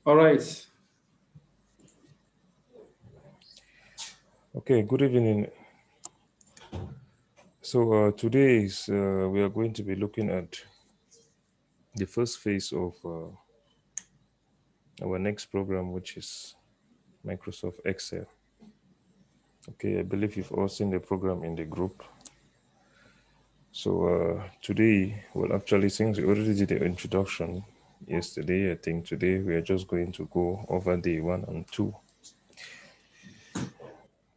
All right. Okay, good evening. So today we are going to be looking at the first phase of our next program, which is Microsoft Excel. Okay, I believe you've all seen the program in the group. So today, well, actually, since we already did the introduction yesterday, I think today we are just going to go over day one and two.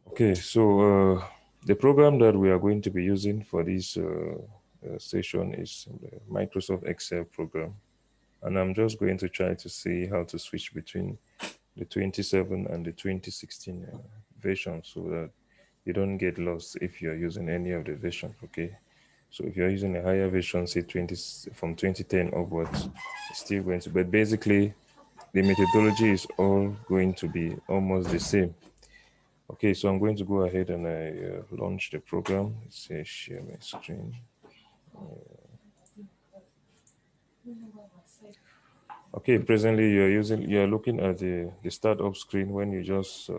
Okay, so the program that we are going to be using for this session is the Microsoft Excel program. And I'm just going to try to see how to switch between the 27 and the 2016 version so that you don't get lost if you're using any of the version. Okay, so if you're using a higher version, say 20 from 2010 upwards, it's still going to, but basically the methodology is all going to be almost the same. Okay, so I'm going to go ahead and I launch the program. It says share my screen. Okay, presently you're looking at the startup screen when you just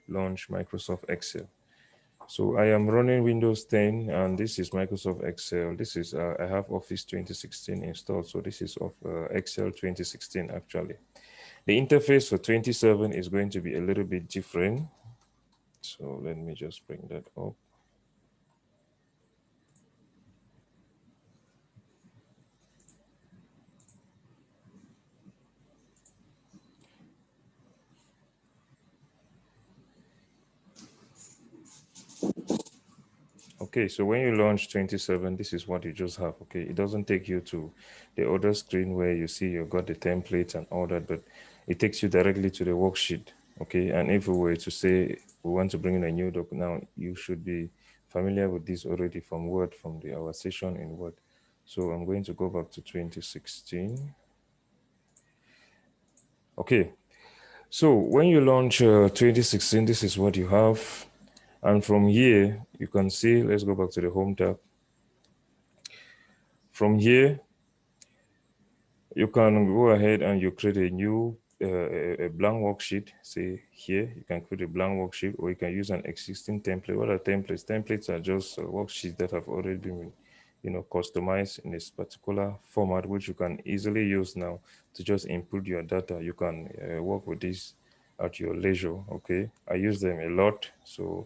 launch Microsoft Excel. So I am running Windows 10 and this is Microsoft Excel. This is I have Office 2016 installed. So this is of Excel 2016 actually. The interface for 27 is going to be a little bit different. So let me just bring that up. Okay, so when you launch 27, this is what you just have. Okay, it doesn't take you to the other screen where you see you've got the templates and all that, but it takes you directly to the worksheet. Okay, and if we were to say we want to bring in a new doc now, you should be familiar with this already from Word, from our session in Word. So I'm going to go back to 2016. Okay, so when you launch 2016, this is what you have. And from here, you can see, let's go back to the Home tab. From here, you can go ahead and you create a new a blank worksheet. Say here, you can create a blank worksheet, or you can use an existing template. What are templates? Templates are just worksheets that have already been, customized in this particular format, which you can easily use now to just input your data. You can work with this at your leisure. Okay, I use them a lot, so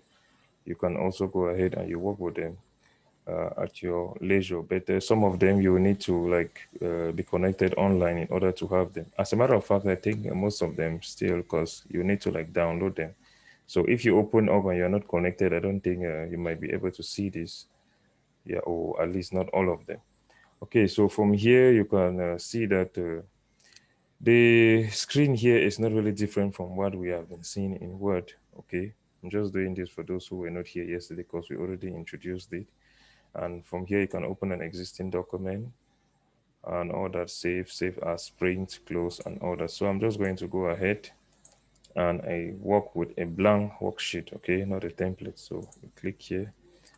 you can also go ahead and you work with them at your leisure. But some of them you will need to be connected online in order to have them. As a matter of fact, I think most of them still, because you need to like download them. So if you open up and you're not connected, I don't think you might be able to see this. Yeah, or at least not all of them. Okay, so from here you can see that the screen here is not really different from what we have been seeing in Word. Okay, I'm just doing this for those who were not here yesterday because we already introduced it. And from here, you can open an existing document and all that, save as, print, close, and all that. So I'm just going to go ahead and I work with a blank worksheet, okay, not a template. So we click here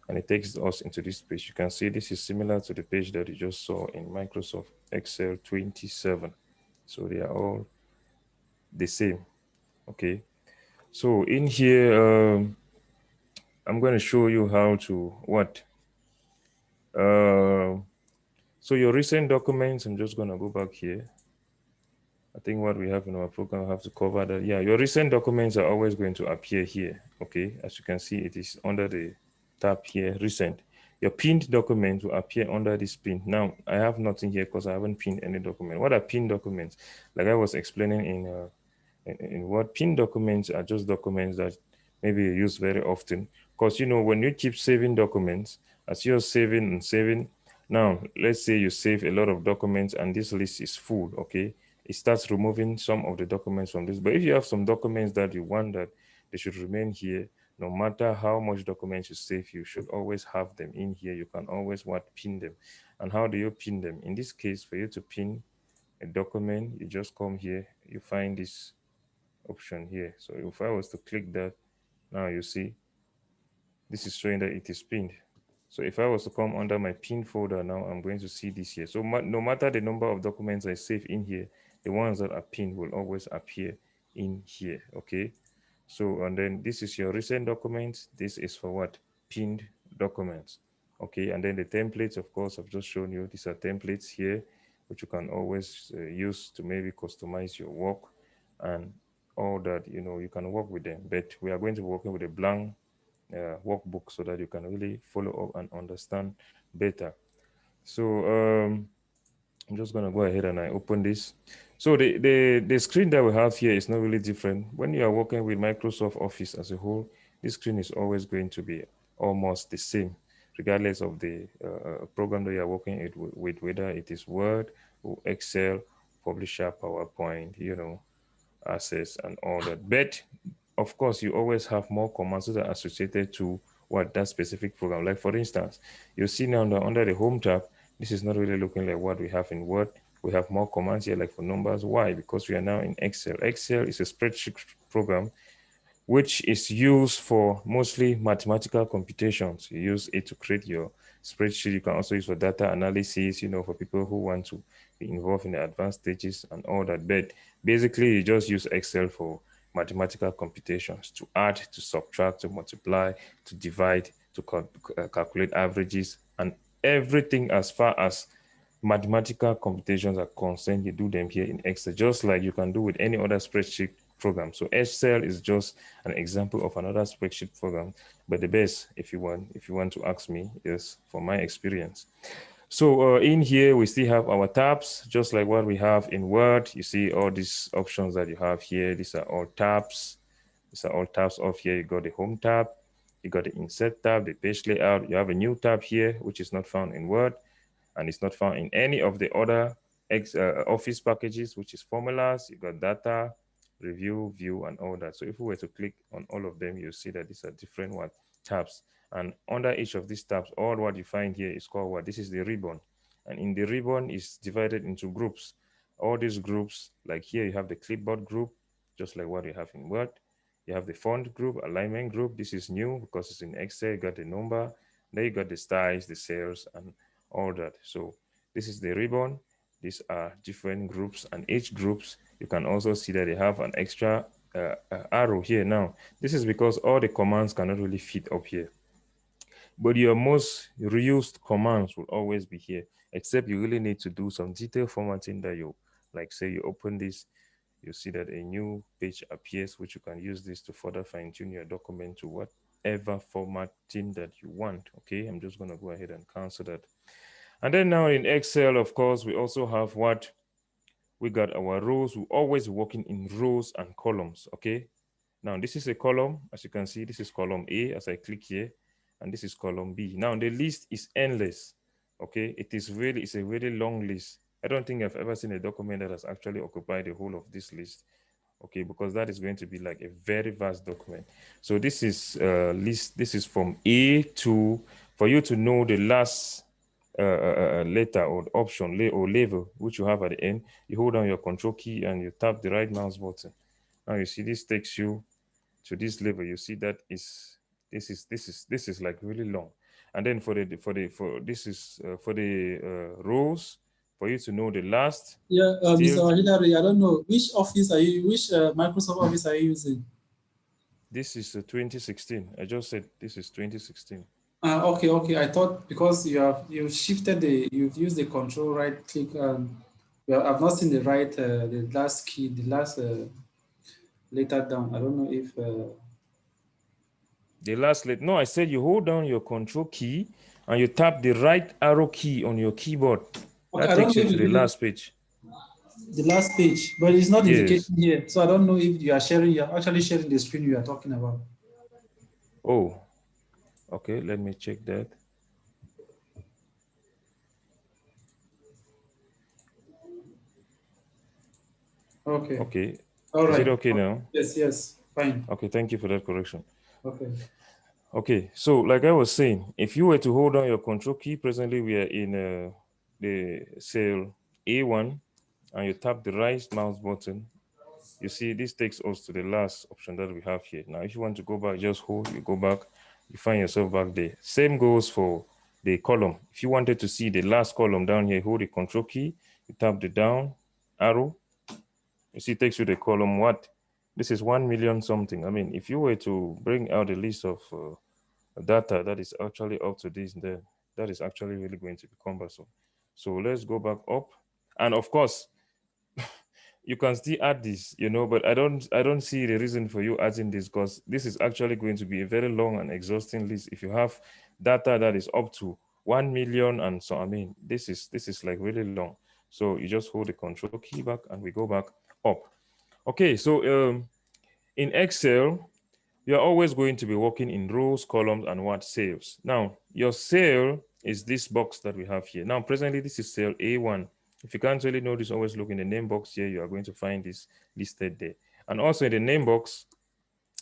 and it takes us into this page. You can see this is similar to the page that you just saw in Microsoft Excel 27. So they are all the same, okay. So in here, I'm going to show you how to what? Uh, So your recent documents, I'm just going to go back here. I think what we have in our program, I have to cover that. Yeah, your recent documents are always going to appear here. Okay, as you can see, it is under the tab here, recent. Your pinned document will appear under this pin. Now, I have nothing here because I haven't pinned any document. What are pinned documents? Like I was explaining in what pinned documents are just documents that maybe you use very often. Because, when you keep saving documents, as you're saving and saving, now, let's say you save a lot of documents and this list is full, okay? It starts removing some of the documents from this. But if you have some documents that you want that they should remain here, no matter how much documents you save, you should always have them in here. You can always pin them. And how do you pin them? In this case, for you to pin a document, you just come here, you find this option here. So if I was to click that, now you see this is showing that it is pinned. So if I was to come under my pin folder now, I'm going to see this here. So no matter the number of documents I save in here, the ones that are pinned will always appear in here. Okay, so and then this is your recent documents. This is for what? Pinned documents. Okay, and then the templates, of course, I've just shown you. These are templates here, which you can always use to maybe customize your work and all that. You know, you can work with them, but we are going to be working with a blank workbook so that you can really follow up and understand better. So I'm just gonna go ahead and I open this. So the screen that we have here is not really different. When you are working with Microsoft Office as a whole, this screen is always going to be almost the same, regardless of the program that you are working with, whether it is Word or Excel, Publisher, PowerPoint, you know, Access and all that. But of course, you always have more commands that are associated to what that specific program. Like for instance, you see now under the Home tab, this is not really looking like what we have in Word. We have more commands here, like for numbers. Why? Because we are now in Excel. Excel is a spreadsheet program which is used for mostly mathematical computations. You use it to create your spreadsheet. You can also use for data analysis, you know, for people who want to be involved in the advanced stages and all that. But basically, you just use Excel for mathematical computations to add, to subtract, to multiply, to divide, to calculate averages, and everything as far as mathematical computations are concerned, you do them here in Excel, just like you can do with any other spreadsheet program. So Excel is just an example of another spreadsheet program, but the best, if you want to ask me, is from my experience. So in here, we still have our tabs, just like what we have in Word. You see all these options that you have here. These are all tabs. These are all tabs off here. You got the Home tab, you got the Insert tab, the Page Layout. You have a new tab here, which is not found in Word, and it's not found in any of the other Office packages, which is Formulas. You got Data, Review, View, and all that. So if we were to click on all of them, you'll see that these are different tabs. And under each of these tabs, all what you find here is called what? This is the ribbon. And in the ribbon is divided into groups. All these groups, like here you have the clipboard group, just like what you have in Word. You have the font group, alignment group. This is new because it's in Excel. You got the number. Then you got the styles, the cells, and all that. So this is the ribbon. These are different groups, and each groups, you can also see that they have an extra arrow here. Now, this is because all the commands cannot really fit up here. But your most reused commands will always be here, except you really need to do some detailed formatting that you, like say you open this, you see that a new page appears, which you can use this to further fine tune your document to whatever formatting that you want. Okay, I'm just gonna go ahead and cancel that. And then now in Excel, of course, we also have what? We got our rows. We're always working in rows and columns, okay? Now, this is a column. As you can see, this is column A as I click here, and this is column B. Now, the list is endless, okay? It's a really long list. I don't think I've ever seen a document that has actually occupied the whole of this list, okay? Because that is going to be like a very vast document. So this is list. This is from A to, for you to know the last letter or option or level which you have at the end, you hold down your control key and you tap the right mouse button. Now you see this takes you to this level. You see that this is like really long. And then for the rows, for you to know the last. Yeah, Mr. Hilary, I don't know which office are you, which Microsoft Office are you using? This is 2016. I just said this is 2016. Okay. I thought because you've shifted you've used the control right click and well, I've not seen the right the last key, the last letter down. I don't know if the last letter. No, I said you hold down your control key and you tap the right arrow key on your keyboard. okay, That takes you to the last page. The last page, but it's not indicating Yes. here. So I don't know if you're actually sharing the screen you are talking about. Oh, okay. Let me check that. Okay. Okay. All Is it right. okay now? Yes. Fine. Okay, thank you for that correction. Okay. Okay, so like I was saying, if you were to hold down your control key, presently we are in the cell A1, and you tap the right mouse button, you see this takes us to the last option that we have here. Now, if you want to go back, just hold, you go back, you find yourself back there. Same goes for the column. If you wanted to see the last column down here, hold the control key, you tap the down arrow, You see, it takes you the column what? This is 1 million something. I mean, if you were to bring out a list of data that is actually up to this, then that is actually really going to be cumbersome. So let's go back up. And of course, you can still add this, but I don't see the reason for you adding this, because this is actually going to be a very long and exhausting list. If you have data that is up to 1 million, and so I mean, this is like really long. So you just hold the control key back and we go back up. Okay, so in Excel, you're always going to be working in rows, columns, and what? Cells. Now, your cell is this box that we have here. Now, presently, this is cell A1. If you can't really notice, always look in the name box here. You are going to find this listed there. And also in the name box,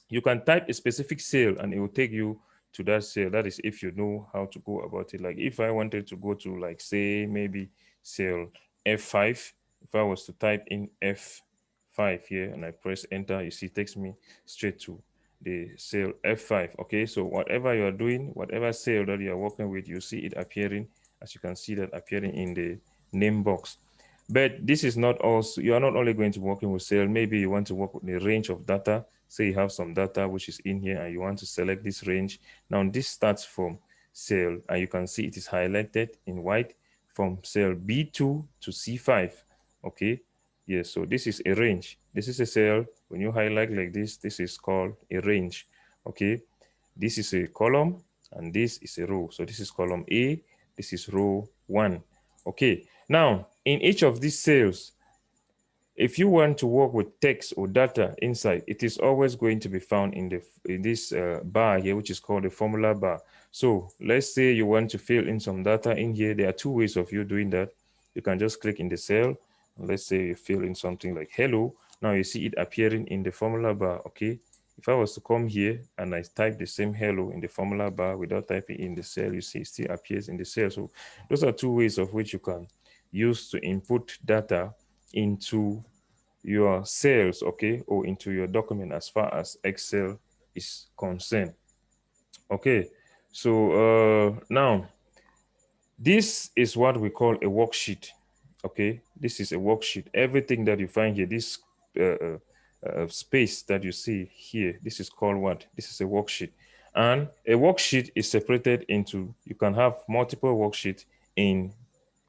you can type a specific cell and it will take you to that cell. That is if you know how to go about it. Like if I wanted to go to, like, say, maybe cell F5, if I was to type in F5 here and I press enter, you see it takes me straight to the cell F5. Okay, so whatever you are doing, whatever cell that you are working with, you see it appearing, as you can see that appearing in the name box. But this is not also, you are not only going to be working with cell. Maybe you want to work with the range of data. Say you have some data which is in here and you want to select this range. Now this starts from cell, and you can see it is highlighted in white from cell B2 to C5. Okay, yes, so this is a range. This is a cell. When you highlight like this is called a range. Okay, this is a column and this is a row. So this is column A, this is row 1. Okay, now in each of these cells, if you want to work with text or data inside, it is always going to be found in this bar here, which is called the formula bar. So let's say you want to fill in some data in here. There are two ways of you doing that. You can just click in the cell. And let's say you fill in something like hello. Now you see it appearing in the formula bar. Okay. If I was to come here and I type the same hello in the formula bar without typing in the cell, you see it still appears in the cell. So those are two ways of which you can use to input data into your cells, okay, or into your document as far as Excel is concerned. Okay, so now this is what we call a worksheet. Okay, this is a worksheet. Everything that you find here, this space that you see here, this is called what? This is a worksheet. And a worksheet is separated into, you can have multiple worksheets in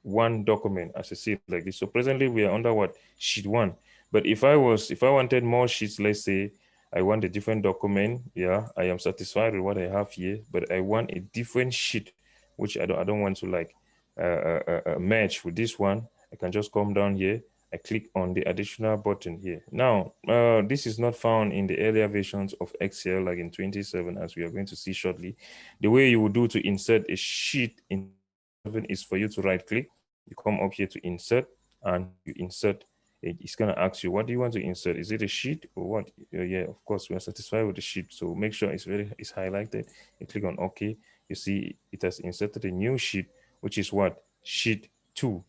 one document, as I see it like this. So presently we are under what? Sheet 1. But if I wanted more sheets, let's say I want a different document, yeah, I am satisfied with what I have here, but I want a different sheet, which I don't want to like match with this one. I can just come down here. I click on the additional button here. Now, this is not found in the earlier versions of Excel, like in 27, as we are going to see shortly. The way you would do to insert a sheet in is for you to right click, you come up here to insert, and you insert. It's going to ask you, what do you want to insert? Is it a sheet or what? Yeah, of course, we are satisfied with the sheet. So make sure it's highlighted. You click on OK. You see it has inserted a new sheet, which is what? Sheet 2.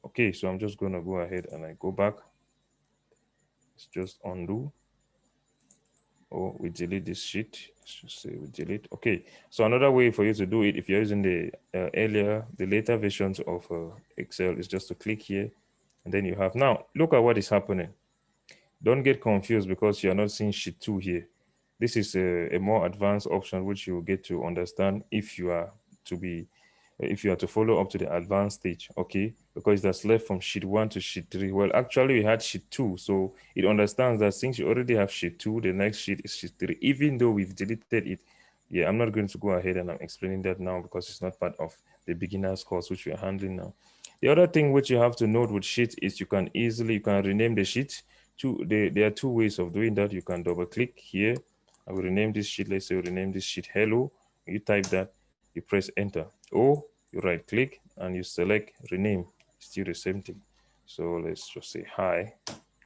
Okay, so I'm just going to go ahead and I go back. Let's just undo. Or we delete this sheet. Let's just say we delete. Okay, so another way for you to do it, if you're using the later versions of Excel, is just to click here, and then you have, now look at what is happening. Don't get confused because you're not seeing sheet 2 here. This is a more advanced option which you will get to understand if you are to follow up to the advanced stage, okay? Because that's left from sheet 1 to sheet 3. Well, actually we had sheet 2, so it understands that since you already have sheet 2, the next sheet is sheet 3, even though we've deleted it. Yeah, I'm not going to go ahead and I'm explaining that now because it's not part of the beginner's course which we are handling now. The other thing which you have to note with sheets is you can rename the sheet. There are two ways of doing that. You can double click here. I will rename this sheet. Let's say we rename this sheet hello. You type that, you press enter, or you right click and you select rename. Still the same thing. So let's just say hi.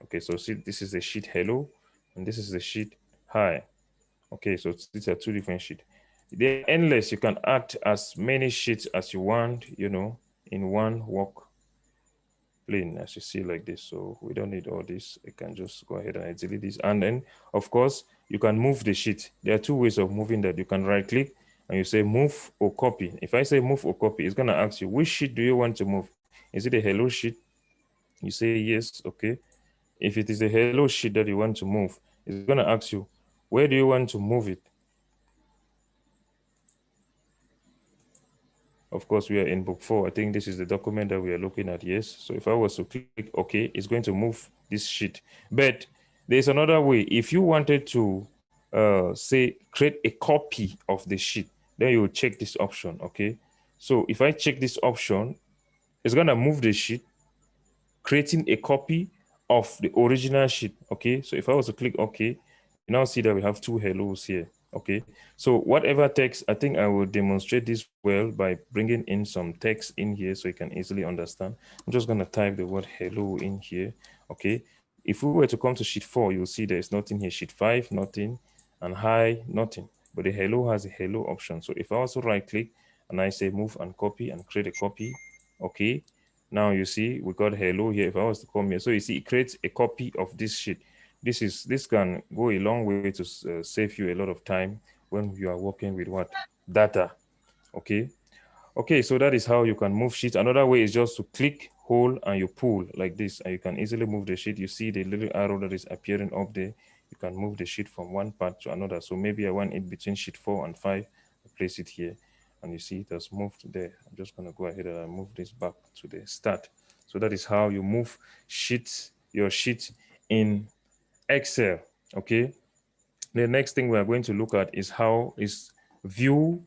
Okay, so see, this is the sheet hello and this is the sheet hi. Okay, so these are two different sheets. They're endless. You can add as many sheets as you want, in one work plane, as you see like this. So we don't need all this. I can just go ahead and delete this. And then, of course, you can move the sheet. There are two ways of moving that. You can right click and you say move or copy. If I say move or copy, it's going to ask you, which sheet do you want to move? Is it a hello sheet? You say yes, okay. If it is a hello sheet that you want to move, it's going to ask you, where do you want to move it? Of course, we are in book 4. I think this is the document that we are looking at. Yes. So if I was to click OK, it's going to move this sheet. But there's another way. If you wanted to say create a copy of the sheet, then you will check this option. Okay. So if I check this option, it's going to move the sheet, creating a copy of the original sheet. Okay. So if I was to click OK, you now see that we have two hellos here. Okay. So whatever text, I think I will demonstrate this well by bringing in some text in here so you can easily understand. I'm just going to type the word hello in here. Okay. If we were to come to sheet 4, you'll see there's nothing here. Sheet 5, nothing. And hi, nothing. But the hello has a hello option. So if I also right click and I say move and copy and create a copy, okay. Now you see we got hello here. If I was to come here, so you see it creates a copy of this sheet. This can go a long way to save you a lot of time when you are working with what data. Okay. Okay, so that is how you can move sheets. Another way is just to click, hold, and you pull like this, and you can easily move the sheet. You see the little arrow that is appearing up there. You can move the sheet from one part to another. So maybe I want it between sheet 4 and 5. I place it here, and you see it has moved there. I'm just going to go ahead and move this back to the start. So that is how you move sheets, your sheet in Excel. Okay. The next thing we are going to look at is how to view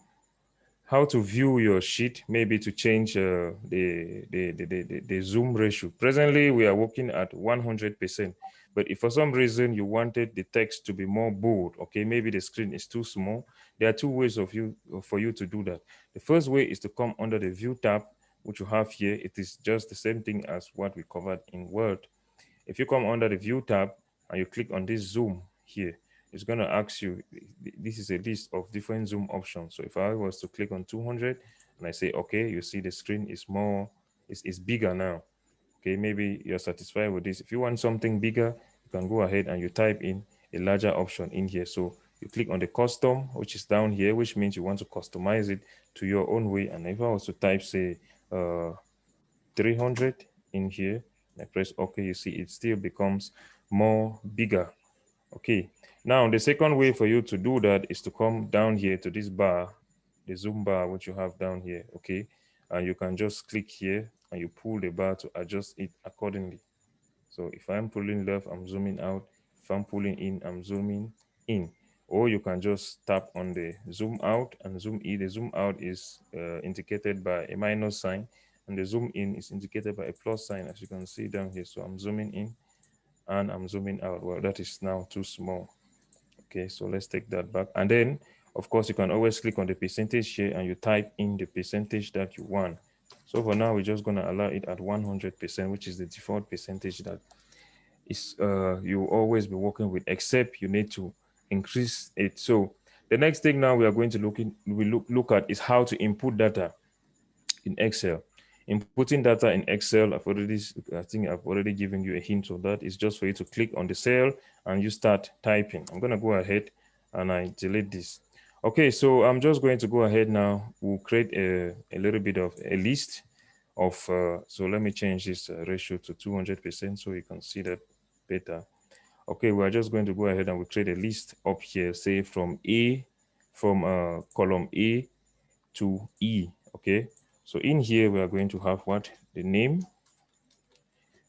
your sheet, maybe to change the zoom ratio. Presently, we are working at 100%. But if for some reason you wanted the text to be more bold, okay, maybe the screen is too small, there are two ways for you to do that. The first way is to come under the View tab, which you have here. It is just the same thing as what we covered in Word. If you come under the View tab and you click on this Zoom here, it's going to ask you, this is a list of different zoom options. So if I was to click on 200 and I say, okay, you see the screen is bigger now. Okay, maybe you're satisfied with this. If you want something bigger, you can go ahead and you type in a larger option in here. So you click on the custom, which is down here, which means you want to customize it to your own way. And if I was to type, say, 300 in here, I press OK, you see it still becomes more bigger. Okay, now the second way for you to do that is to come down here to this bar, the zoom bar, which you have down here. Okay, and you can just click here and you pull the bar to adjust it accordingly. So if I'm pulling left, I'm zooming out. If I'm pulling in, I'm zooming in. Or you can just tap on the zoom out and zoom in. The zoom out is indicated by a minus sign, and the zoom in is indicated by a plus sign, as you can see down here. So I'm zooming in and I'm zooming out. Well, that is now too small. Okay, so let's take that back. And then, of course, you can always click on the percentage here and you type in the percentage that you want. So for now, we're just going to allow it at 100%, which is the default percentage that is you always be working with, except you need to increase it. So the next thing now we are going to look at is how to input data in Excel. Inputting data in Excel, I think I've already given you a hint of that. It's just for you to click on the cell and you start typing. I'm going to go ahead and I delete this. Okay, so I'm just going to go ahead now. We'll create a little bit of a list of, so let me change this ratio to 200% so you can see that better. Okay, we're just going to go ahead and we create a list up here, say from column A to E. Okay, so in here we are going to have what? The name.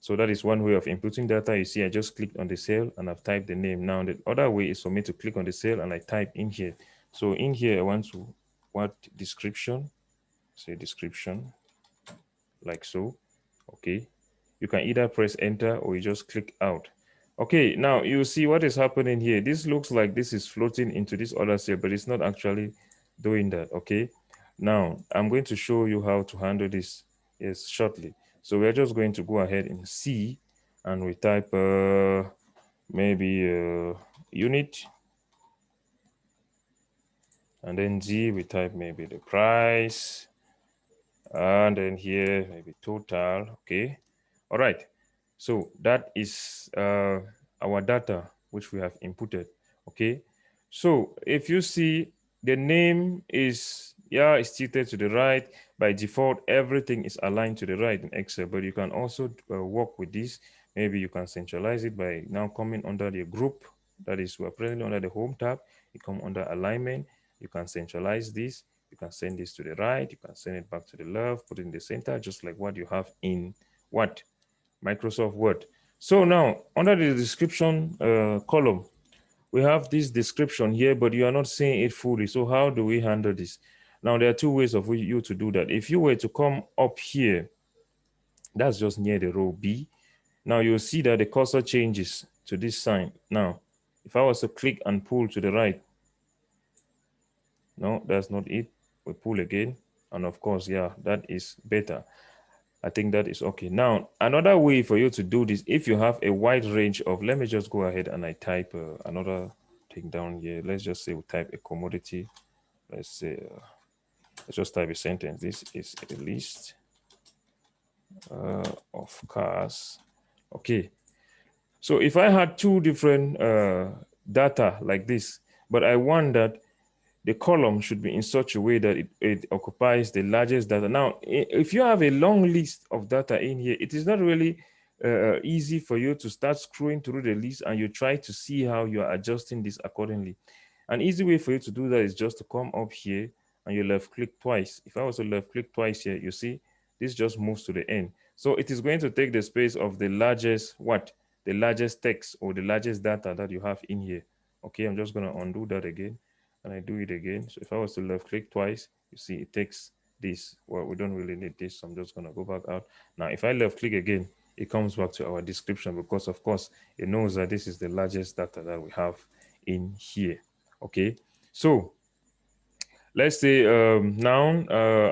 So that is one way of inputting data. You see, I just clicked on the cell and I've typed the name. Now the other way is for me to click on the cell and I type in here. So in here I want to what description, say description, like so. Okay, you can either press enter or you just click out. Okay, now you see what is happening here. This looks like this is floating into this other cell, but it's not actually doing that. Okay, now I'm going to show you how to handle this shortly. So we're just going to go ahead and C and we type maybe unit, and then Z we type maybe the price, and then here maybe total. Okay, all right. So that is our data which we have inputted. Okay, so if you see the name is it's tilted to the right. By default, everything is aligned to the right in Excel, but you can also work with this Maybe you can centralize it by now coming under the group. That is, we're presently under the home tab. You come under alignment. You can centralize this. You can send this to the right. You can send it back to the left, put it in the center, just like what you have in what? Microsoft Word. So now under the description column, we have this description here, but you are not seeing it fully. So how do we handle this? Now, there are two ways of you to do that. If you were to come up here, that's just near the row B. Now you'll see that the cursor changes to this sign. Now, if I was to click and pull to the right, no, that's not it. We pull again. And of course, yeah, that is better. I think that is okay. Now, another way for you to do this, if you have a wide range of, let me just go ahead and I type another thing down here. Let's just say we type a commodity. Let's say, let's just type a sentence. This is a list of cars. Okay. So if I had two different data like this, but I want that the column should be in such a way that it occupies the largest data. Now, if you have a long list of data in here, it is not really easy for you to start scrolling through the list and you try to see how you are adjusting this accordingly. An easy way for you to do that is just to come up here and you left click twice. If I was to left click twice here, you see this just moves to the end. So it is going to take the space of the largest what? The largest text or the largest data that you have in here. Okay, I'm just going to undo that again and I do it again. So if I was to left click twice, you see it takes this. Well, we don't really need this, so I'm just going to go back out. Now, if I left click again, it comes back to our description because of course it knows that this is the largest data that we have in here. Okay, so let's say now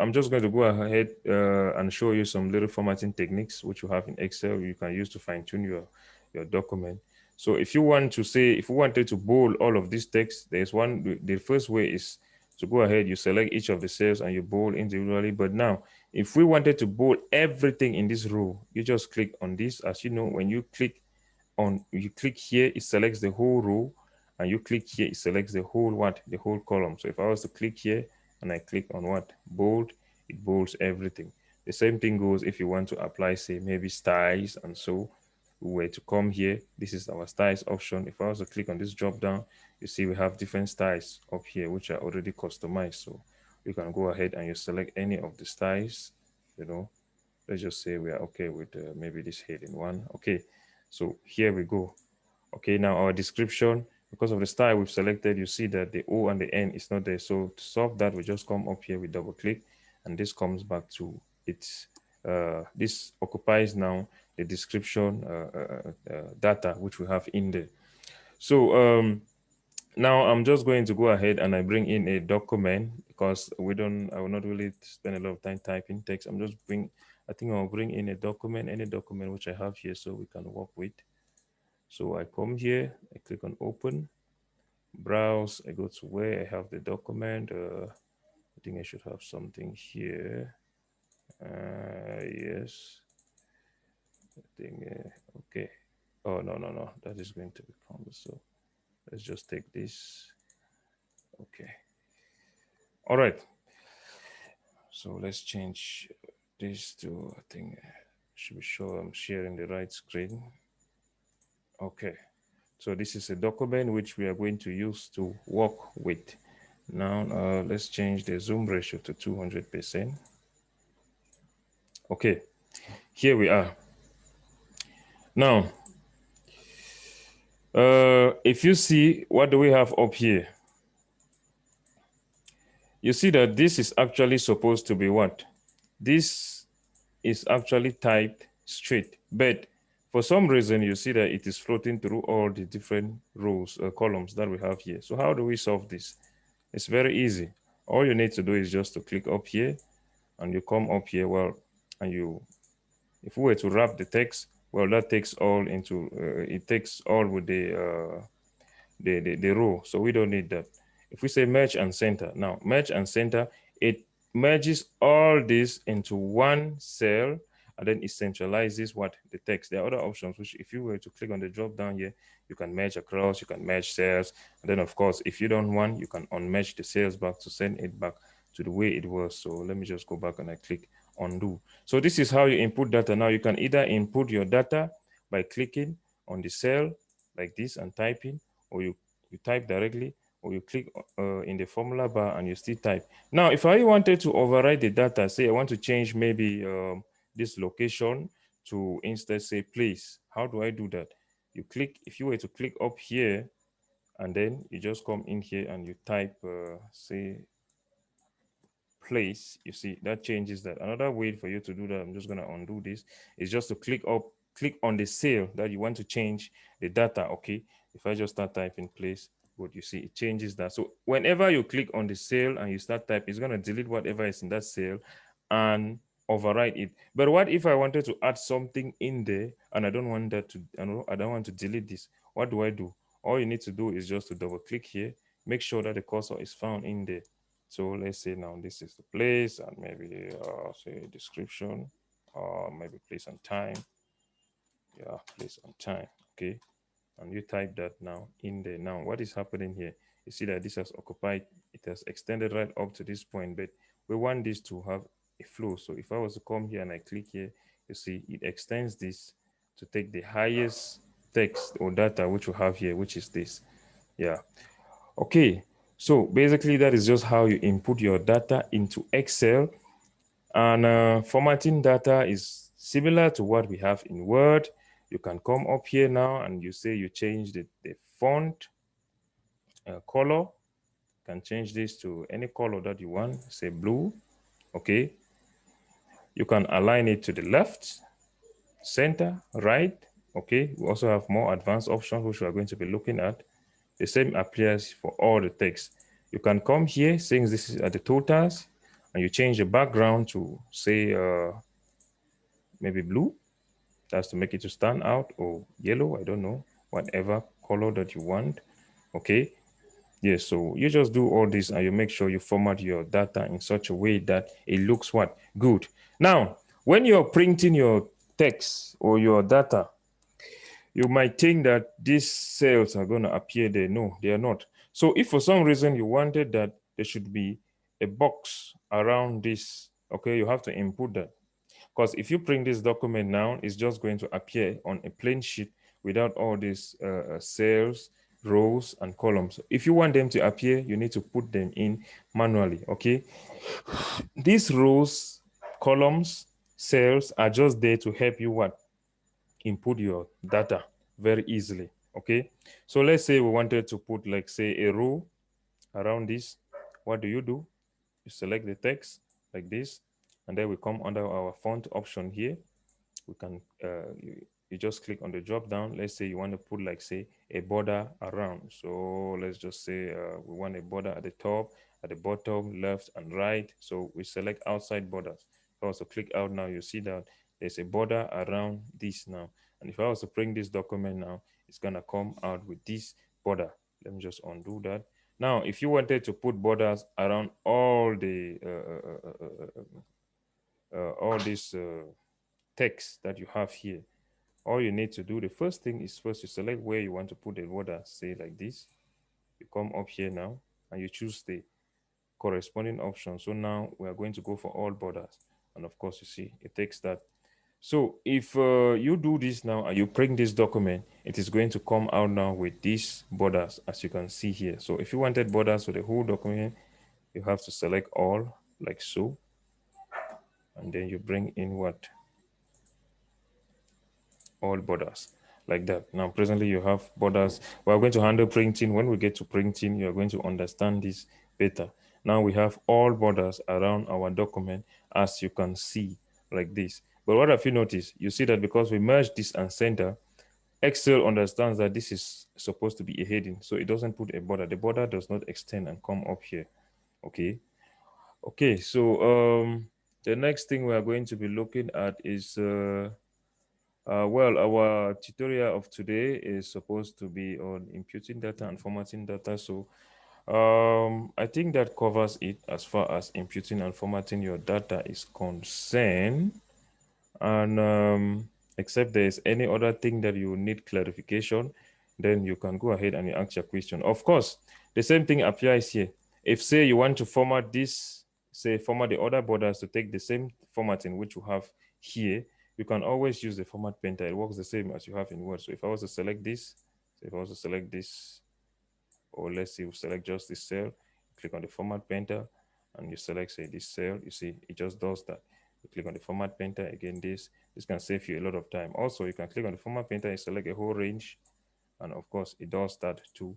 I'm just going to go ahead and show you some little formatting techniques which you have in Excel you can use to fine tune your document. So if you want to say, if you wanted to bold all of this text, there's one, the first way is to go ahead, you select each of the cells and you bold individually. But now, if we wanted to bold everything in this row, you just click on this. As you know, when you click here, it selects the whole row, and you click here, it selects the whole what? The whole column. So if I was to click here and I click on what? Bold, it bolds everything. The same thing goes if you want to apply, say, maybe styles, and so we were to come here, this is our styles option. If I was to click on this drop down, you see we have different styles up here which are already customized. So you can go ahead and you select any of the styles. You know, let's just say we are okay with maybe this heading one. Okay, so here we go. Okay, now our description, because of the style we've selected, you see that the O and the N is not there. So to solve that, we just come up here, we double click, and this comes back to its, this occupies now the description data which we have in there. So now I'm just going to go ahead and I bring in a document because I will not really spend a lot of time typing text. I think I'll bring in a document, any document which I have here so we can work with. So I come here, I click on open, browse, I go to where I have the document. I think I should have something here. Yes. I think, okay. Oh, no, that is going to become, so let's just take this. Okay. All right. So let's change this to, I think, should be sure I'm sharing the right screen. Okay. So this is a document which we are going to use to work with. Now, let's change the zoom ratio to 200%. Okay, here we are. Now, if you see, what do we have up here? You see that this is actually supposed to be what? This is actually typed straight, but for some reason, you see that it is floating through all the different rows, columns that we have here. So how do we solve this? It's very easy. All you need to do is just to click up here and you come up here, well, and you, if we were to wrap the text, well, that takes all into, it takes all with the row. So we don't need that. If we say merge and center, now merge and center, it merges all this into one cell and then it centralizes what? The text. There are other options which if you were to click on the drop down here, you can merge across, you can merge cells. And then of course, if you don't want, you can unmerge the cells back to send it back to the way it was. So let me just go back and I click undo. So this is how you input data. Now you can either input your data by clicking on the cell like this and typing, or you type directly, or you click in the formula bar and you still type. Now, if I wanted to override the data, say I want to change maybe this location to instead say place, how do I do that? You click, if you were to click up here, and then you just come in here and you type, say, place. You see, that changes that. Another way for you to do that, I'm just going to undo this, is just to click on the cell that you want to change the data. Okay, if I just start typing place, what you see, it changes that. So whenever you click on the cell and you start typing, it's going to delete whatever is in that cell and override it. But what if I wanted to add something in there and I don't want that to, I don't want to delete this? What do I do? All you need to do is just to double click here, make sure that the cursor is found in there. So let's say now this is the place, and maybe say description, or maybe place and time. Yeah, place and time. Okay, and you type that now in there. Now, what is happening here? You see that this has occupied, it has extended right up to this point, but we want this to have a flow. So if I was to come here and I click here, you see it extends this to take the highest text or data which we have here, which is this. Yeah. Okay. So basically that is just how you input your data into Excel. And formatting data is similar to what we have in Word. You can come up here now and you say you change the font color. You can change this to any color that you want, say blue. Okay. You can align it to the left, center, right. Okay. We also have more advanced options which we are going to be looking at. The same applies for all the text. You can come here, since this is at the totals, and you change the background to say maybe blue. That's to make it to stand out, or yellow, I don't know, whatever color that you want. Okay. Yes, so you just do all this and you make sure you format your data in such a way that it looks what? Good. Now, when you're printing your text or your data, you might think that these cells are going to appear there. No, they are not. So if for some reason you wanted that there should be a box around this, okay, you have to input that. Because if you print this document now, it's just going to appear on a plain sheet without all these cells, rows, and columns. If you want them to appear, you need to put them in manually, okay? These rows, columns, cells are just there to help you what? Input your data very easily, okay? So let's say we wanted to put, like, say, a row around this. What do? You select the text like this, and then we come under our font option here. We can you just click on the drop down. Let's say you want to put, like, say, a border around. So let's just say we want a border at the top, at the bottom, left and right. So we select outside borders. If I also click out now, you see that there's a border around this now. And if I was to bring this document now, it's gonna come out with this border. Let me just undo that. Now, if you wanted to put borders around all the all this text that you have here, all you need to do, the first thing is first you select where you want to put the border, say like this. You come up here now and you choose the corresponding option. So now we are going to go for all borders. And of course, you see, it takes that. So if you do this now and you print this document, it is going to come out now with these borders, as you can see here. So if you wanted borders for the whole document, you have to select all, like so. And then you bring in what? All borders, like that. Now, presently you have borders. We are going to handle printing. When we get to printing, you are going to understand this better. Now we have all borders around our document, as you can see, like this. But what have you noticed? You see that because we merged this and center, Excel understands that this is supposed to be a heading, so it doesn't put a border. The border does not extend and come up here. Okay. Okay, so the next thing we are going to be looking at is well, our tutorial of today is supposed to be on imputing data and formatting data. So I think that covers it as far as imputing and formatting your data is concerned. And except there is any other thing that you need clarification, then you can go ahead and you ask your question. Of course, the same thing applies here. If, say, you want to format this, say, format the other borders to take the same formatting which you have here, you can always use the format painter. It works the same as you have in Word. So if I was to select this, so if I was to select this, or let's say you select just this cell, click on the format painter and you select, say, this cell, you see it just does that. You click on the format painter, again, this can save you a lot of time. Also, you can click on the format painter and select a whole range, and of course it does that too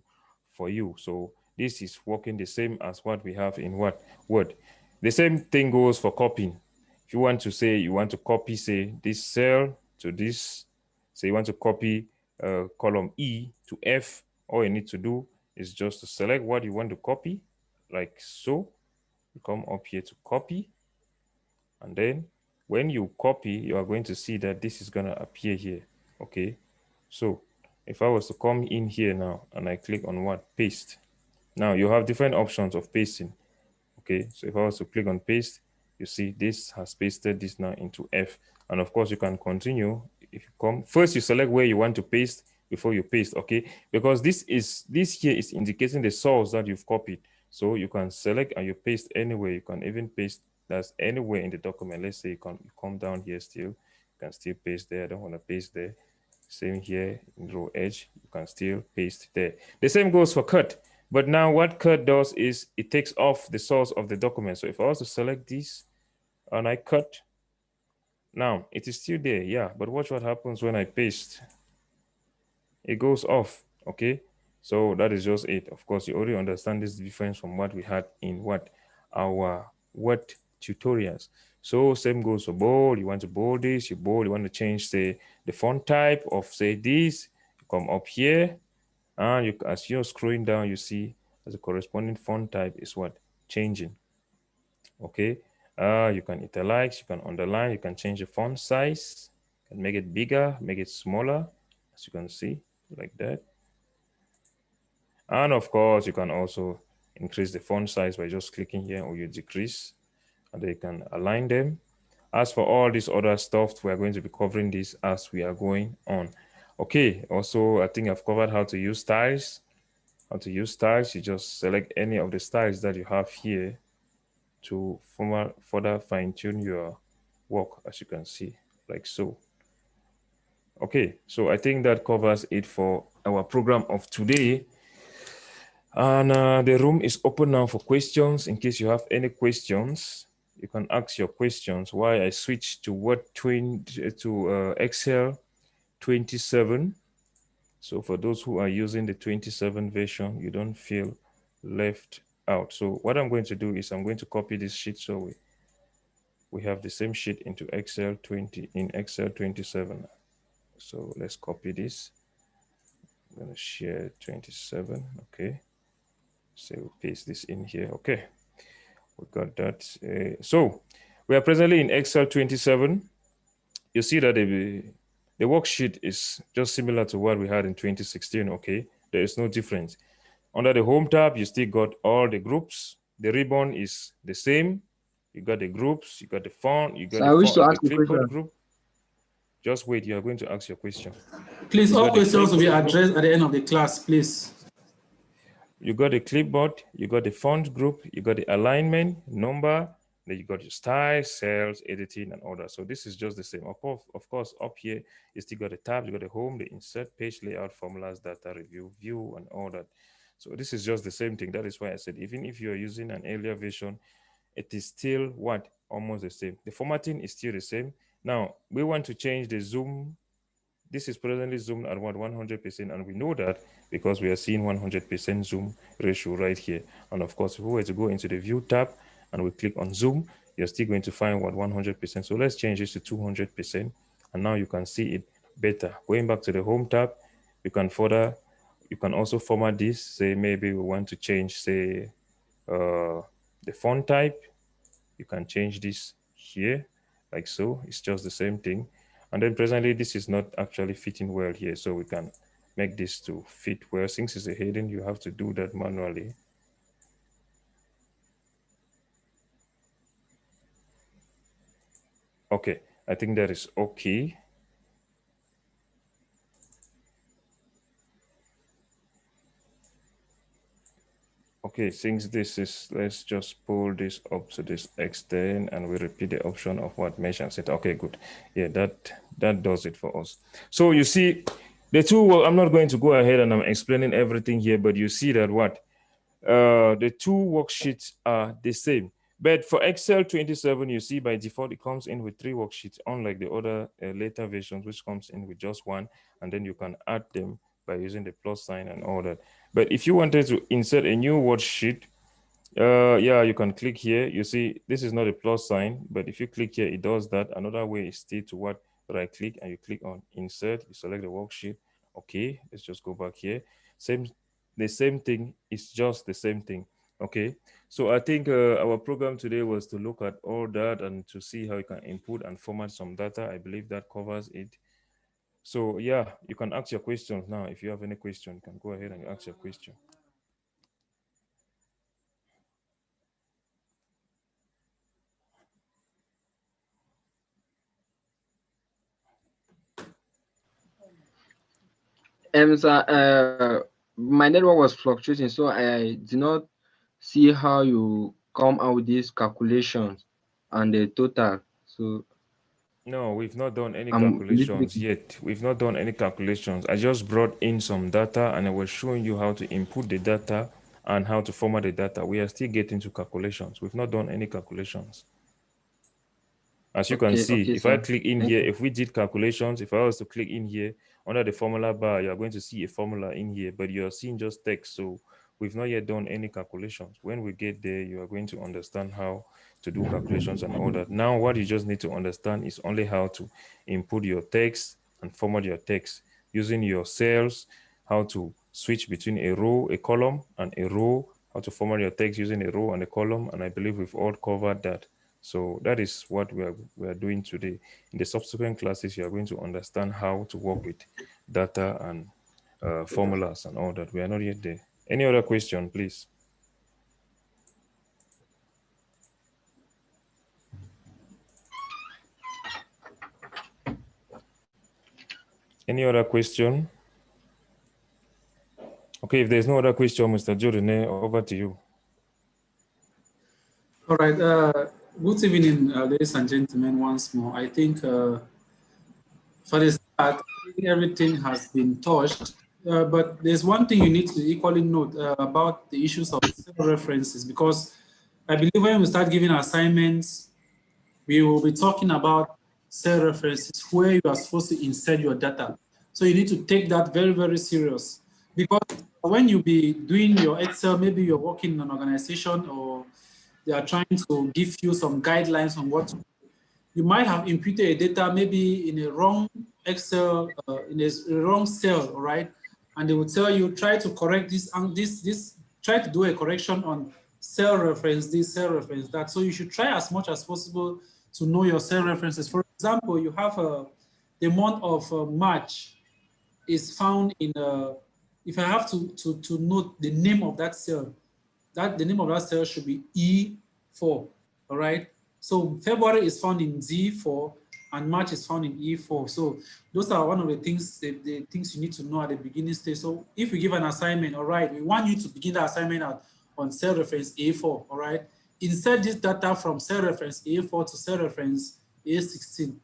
for you. So this is working the same as what we have in what Word. The same thing goes for copying. If you want to say you want to copy, say, this cell to this, say you want to copy column E to F, all you need to do is just to select what you want to copy, like so. You come up here to copy, and then when you copy, you are going to see that this is going to appear here. Okay, so if I was to come in here now and I click on what? Paste. Now you have different options of pasting. Okay, so if I was to click on paste, you see this has pasted this now into F. And of course you can continue. If you come first, you select where you want to paste before you paste. Okay, because this here is indicating the source that you've copied. So you can select and you paste anywhere. You can even paste that's anywhere in the document. Let's say you come down here still, you can still paste there. I don't want to paste there. Same here in row edge, you can still paste there. The same goes for cut. But now what cut does is it takes off the source of the document. So if I was to select this and I cut, now it is still there, yeah. But watch what happens when I paste. It goes off, okay? So that is just it. Of course, you already understand this difference from what we had in what our Word tutorials. So same goes for bold. You want to bold this, you bold, you want to change, say, the font type of, say, this. You come up here, and you, as you're scrolling down, you see as a corresponding font type is what? Changing. Okay. You can italics, you can underline, you can change the font size, you can make it bigger, make it smaller, as you can see, like that. And of course, you can also increase the font size by just clicking here, or you decrease, and then you can align them. As for all this other stuff, we are going to be covering this as we are going on. Okay, also, I think I've covered how to use styles. How to use styles, you just select any of the styles that you have here to further fine-tune your work, as you can see, like so. Okay, so I think that covers it for our program of today. And the room is open now for questions. In case you have any questions, you can ask your questions. Why I switched to Excel 27. So for those who are using the 27 version, you don't feel left out. So what I'm going to do is I'm going to copy this sheet so we have the same sheet into Excel 20 in Excel 27. So let's copy this. I'm going to share 27. Okay. So we'll paste this in here. Okay. We got that. So we are presently in Excel 27. You see that the worksheet is just similar to what we had in 2016. Okay. There is no difference. Under the home tab, you still got all the groups. The ribbon is the same. You got the groups, you got the font, you got So I wish to the ask a clipboard question. group. Just wait, you are going to ask your question. Please, You all got the questions will be clipboard group, addressed at the end of the class, please. you got the clipboard, you got the font group, you got the alignment, number, then you got your style, cells, editing, and all that. So this is just the same. Of course, up here, you still got the tabs, you got the home, the insert, page layout, formulas, data, review, view, and all that. So this is just the same thing. That is why I said, even if you're using an earlier version, it is still what? Almost the same. The formatting is still the same. Now, we want to change the zoom. This is presently zoomed at what? 100%, and we know that because we are seeing 100% zoom ratio right here. And of course, if we were to go into the view tab and we click on zoom, you're still going to find what? 100%. So let's change this to 200%, and now you can see it better. Going back to the home tab, you can also format this. Say maybe we want to change, say, the font type. You can change this here, like so. It's just the same thing. And then presently, this is not actually fitting well here. So we can make this to fit well. Since it's a heading, you have to do that manually. Okay, I think that is okay. Okay, since this is, let's just pull this up to this extent and we repeat the option of what mention set. Okay, good. Yeah, that does it for us. So you see the two, I'm not going to go ahead and I'm explaining everything here, but you see that what the two worksheets are the same. But for Excel 27, you see by default it comes in with 3 worksheets, unlike the other later versions, which comes in with just 1, and then you can add them by using the plus sign and all that. But if you wanted to insert a new worksheet, yeah, you can click here. You see, this is not a plus sign, but if you click here, it does that. Another way is still to what? Right click and you click on insert, you select the worksheet. Okay, let's just go back here. The same thing, it's just the same thing. Okay, so I think our program today was to look at all that and to see how you can input and format some data. I believe that covers it. So yeah, you can ask your questions now. If you have any question, you can go ahead and ask your question. Sir, my network was fluctuating, so I did not see how you come out with these calculations and the total. So No, we've not done any I'm a little bit. calculations yet. We've not done any calculations. I just brought in some data and I was showing you how to input the data and how to format the data. We are still getting to calculations. We've not done any calculations. As you can Okay, see, okay, if I sir. click in Thank here, you. if we did calculations, if I was to click in here under the formula bar, you're going to see a formula in here, but you're seeing just text. So we've not yet done any calculations. When we get there, you are going to understand how to do calculations and all that. Now, what you just need to understand is only how to input your text and format your text using your cells, how to switch between a row, a column, and a row, how to format your text using a row and a column. And I believe we've all covered that. So that is what we are doing today. In the subsequent classes, you are going to understand how to work with data and formulas and all that. We are not yet there. Any other question, please? Any other question? Okay, if there's no other question, Mr. Jordan, over to you. All right. Good evening, ladies and gentlemen, once more. I think for the start, everything has been touched. But there's one thing you need to equally note about the issues of cell references, because I believe when we start giving assignments, we will be talking about cell references where you are supposed to insert your data. So you need to take that very, very serious, because when you be doing your Excel, maybe you're working in an organization or they are trying to give you some guidelines on what to do. You might have imputed a data maybe in a wrong Excel, in a wrong cell, all right? And they will tell you, try to correct this and this, try to do a correction on cell reference, this cell reference, that. So you should try as much as possible to know your cell references. For example, you have the month of March is found in, if I have to note the name of that cell, that the name of that cell should be E4, all right? So February is found in Z4 and March is found in E4. So those are one of the things, the things you need to know at the beginning stage. So if we give an assignment, all right, we want you to begin the assignment on cell reference A4, all right? Insert this data from cell reference A4 to cell reference A16,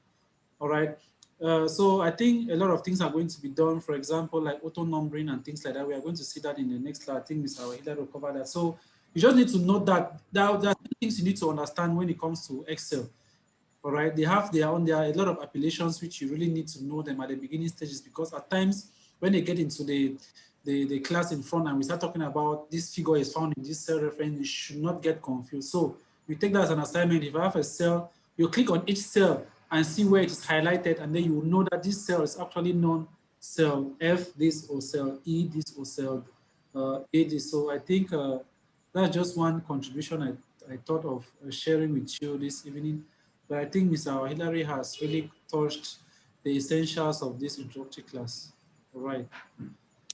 all right? So I think a lot of things are going to be done, for example, like auto numbering and things like that. We are going to see that in the next class. I think Mr. Wahida will cover that. So you just need to note that there are things you need to understand when it comes to Excel. All right, they have their own, there are a lot of appellations which you really need to know them at the beginning stages, because at times when they get into the class in front and we start talking about this figure is found in this cell reference, you should not get confused. So you take that as an assignment. If I have a cell, you click on each cell and see where it is highlighted, and then you will know that this cell is actually non-cell F this or cell E this or cell A this. So I think that's just one contribution I thought of sharing with you this evening. But I think Mr. Hillary has really touched the essentials of this introductory class. All right.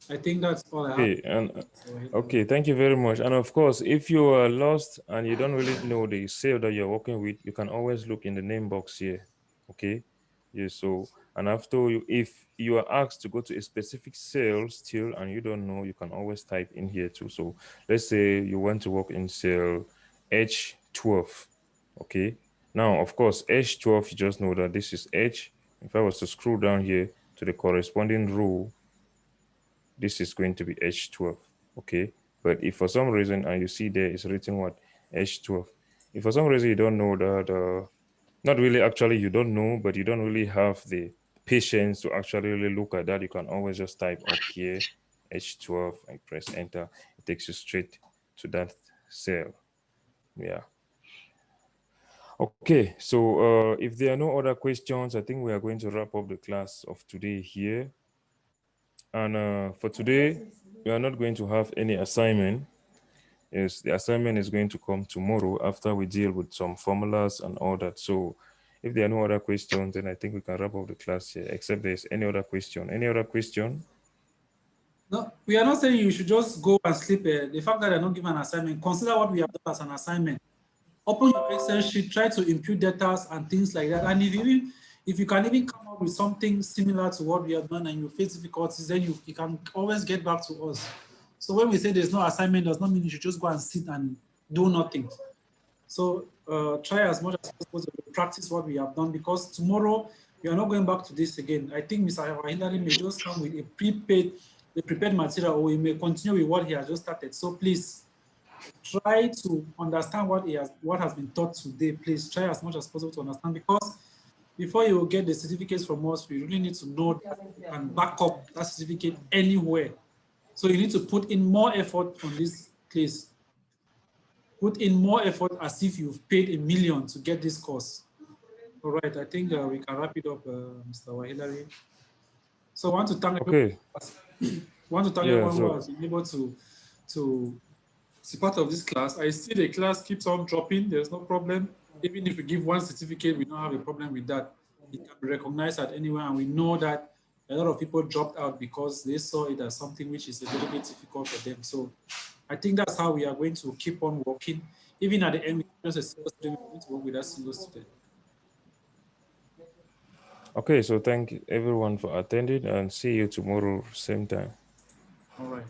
I think that's all I have. Okay, and okay, thank you very much. And of course, if you are lost and you don't really know the cell that you're working with, you can always look in the name box here. Okay, yeah. So And after if you are asked to go to a specific cell still and you don't know, you can always type in here too. So let's say you want to work in cell H12. Okay. Now, of course, H12, you just know that this is H. If I was to scroll down here to the corresponding row, this is going to be H12. Okay. But if for some reason, and you see there it's written what? H12. If for some reason you don't know that, not really actually you don't know, but you don't really have the patience to actually really look at that, you can always just type up here H12 and press enter. It takes you straight to that cell. Yeah. Okay, so if there are no other questions, I think we are going to wrap up the class of today here. And for today, we are not going to have any assignment. Yes, the assignment is going to come tomorrow after we deal with some formulas and all that. So if there are no other questions, then I think we can wrap up the class here, except there's any other question. Any other question? No, we are not saying you should just go and sleep. The fact that they're not given an assignment, consider what we have done as an assignment. Open your Excel sheet, try to impute data and things like that. And if you can even come up with something similar to what we have done and you face difficulties, then you can always get back to us. So when we say there's no assignment, does not mean you should just go and sit and do nothing. So try as much as possible to practice what we have done, because tomorrow we are not going back to this again. I think Mr. Hillary may just come with a prepared material, or we may continue with what he has just started. So please try to understand what has been taught today. Please try as much as possible to understand, because before you get the certificates from us, we really need to know and back up that certificate anywhere. So you need to put in more effort on this, please. Put in more effort as if you've paid $1 million to get this course. All right, I think we can wrap it up, Mr. Wahilari. So I want to thank everyone who has been able to be part of this class. I see the class keeps on dropping. There's no problem. Even if we give one certificate, we don't have a problem with that. It can be recognized at anywhere, and we know that a lot of people dropped out because they saw it as something which is a little bit difficult for them. So I think that's how we are going to keep on working. Even at the end, we just a single student, we need to work with that single student. Okay, so thank everyone for attending, and see you tomorrow, same time. All right.